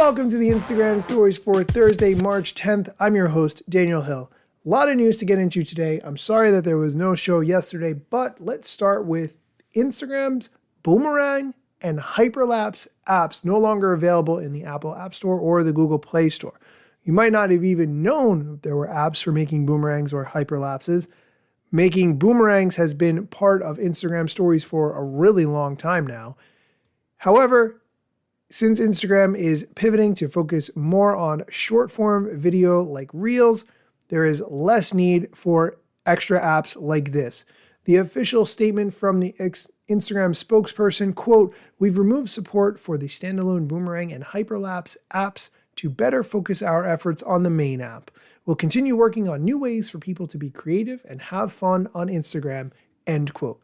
Welcome to the Instagram Stories for Thursday, March 10th. I'm your host, Daniel Hill. A lot of news to get into today. I'm sorry that there was no show yesterday, but let's start with Instagram's Boomerang and Hyperlapse apps no longer available in the Apple App Store or the Google Play Store. You might not have even known there were apps for making boomerangs or hyperlapses. Making boomerangs has been part of Instagram Stories for a really long time now. However, since Instagram is pivoting to focus more on short-form video like Reels, there is less need for extra apps like this. The official statement from the Instagram spokesperson, quote, "We've removed support for the standalone Boomerang and Hyperlapse apps to better focus our efforts on the main app. We'll continue working on new ways for people to be creative and have fun on Instagram," end quote.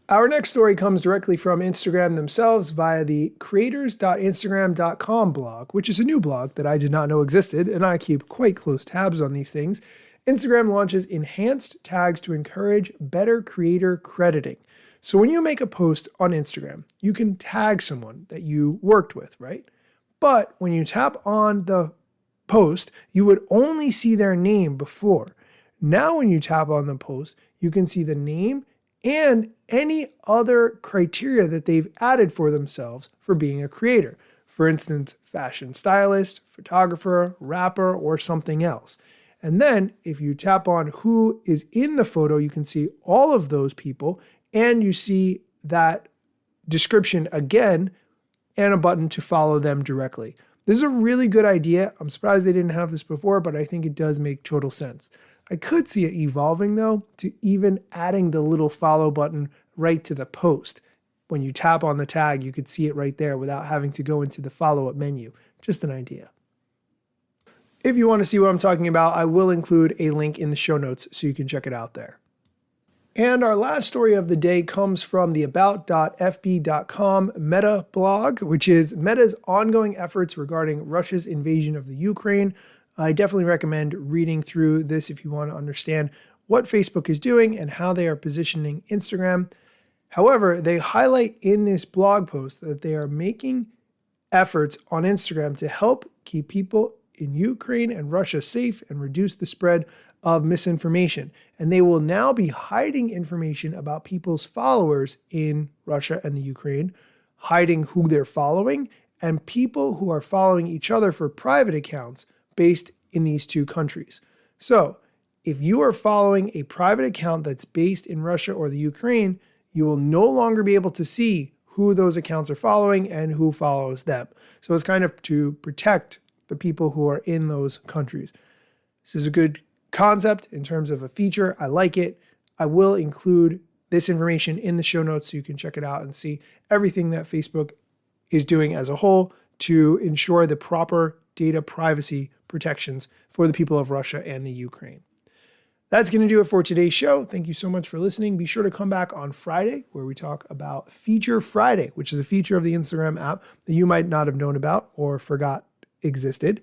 Our next story comes directly from Instagram themselves via the creators.instagram.com blog, which is a new blog that I did not know existed, and I keep quite close tabs on these things. Instagram launches enhanced tags to encourage better creator crediting. So when you make a post on Instagram, you can tag someone that you worked with, right? But when you tap on the post, you would only see their name before. Now when you tap on the post, you can see the name and any other criteria that they've added for themselves for being a creator. For instance, fashion stylist, photographer, rapper, or something else. And then if you tap on who is in the photo, you can see all of those people and you see that description again and a button to follow them directly. This is a really good idea. I'm surprised they didn't have this before, but I think it does make total sense. I could see it evolving though to even adding the little follow button right to the post. When you tap on the tag, you could see it right there without having to go into the follow-up menu. Just an idea. If you want to see what I'm talking about, I will include a link in the show notes so you can check it out there. And our last story of the day comes from the about.fb.com Meta blog, which is Meta's ongoing efforts regarding Russia's invasion of the Ukraine. I definitely recommend reading through this if you want to understand what Facebook is doing and how they are positioning Instagram. However, they highlight in this blog post that they are making efforts on Instagram to help keep people in Ukraine and Russia safe and reduce the spread of misinformation. And they will now be hiding information about people's followers in Russia and the Ukraine, hiding who they're following, and people who are following each other for private accounts based in these two countries. So if you are following a private account that's based in Russia or the Ukraine, you will no longer be able to see who those accounts are following and who follows them. So it's kind of to protect the people who are in those countries. This is a good concept in terms of a feature. I like it. I will include this information in the show notes so you can check it out and see everything that Facebook is doing as a whole to ensure the proper data privacy protections for the people of Russia and the Ukraine. That's going to do it for today's show. Thank you so much for listening. Be sure to come back on Friday where we talk about Feature Friday, which is a feature of the Instagram app that you might not have known about or forgot existed.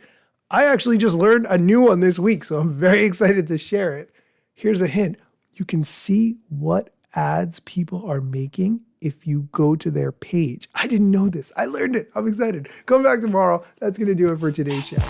I actually just learned a new one this week, so I'm very excited to share it. Here's a hint. You can see what ads people are making if you go to their page. I didn't know this. I learned it. I'm excited. Come back tomorrow. That's going to do it for today's show.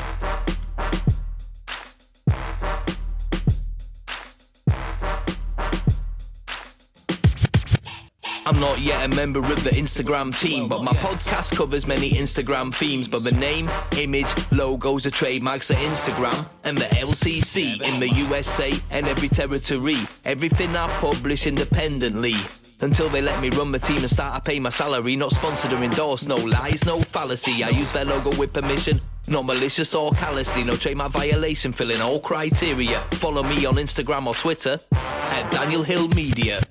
I'm not yet a member of the Instagram team, but my podcast covers many Instagram themes. But the name, image, logos are trademarks of Instagram and the LCC in the USA and every territory. Everything I publish independently. Until they let me run my team and start to pay my salary. Not sponsored or endorsed, no lies, no fallacy. I use their logo with permission, not malicious or callously. No trademark violation, filling all criteria. Follow me on Instagram or Twitter at Daniel Hill Media.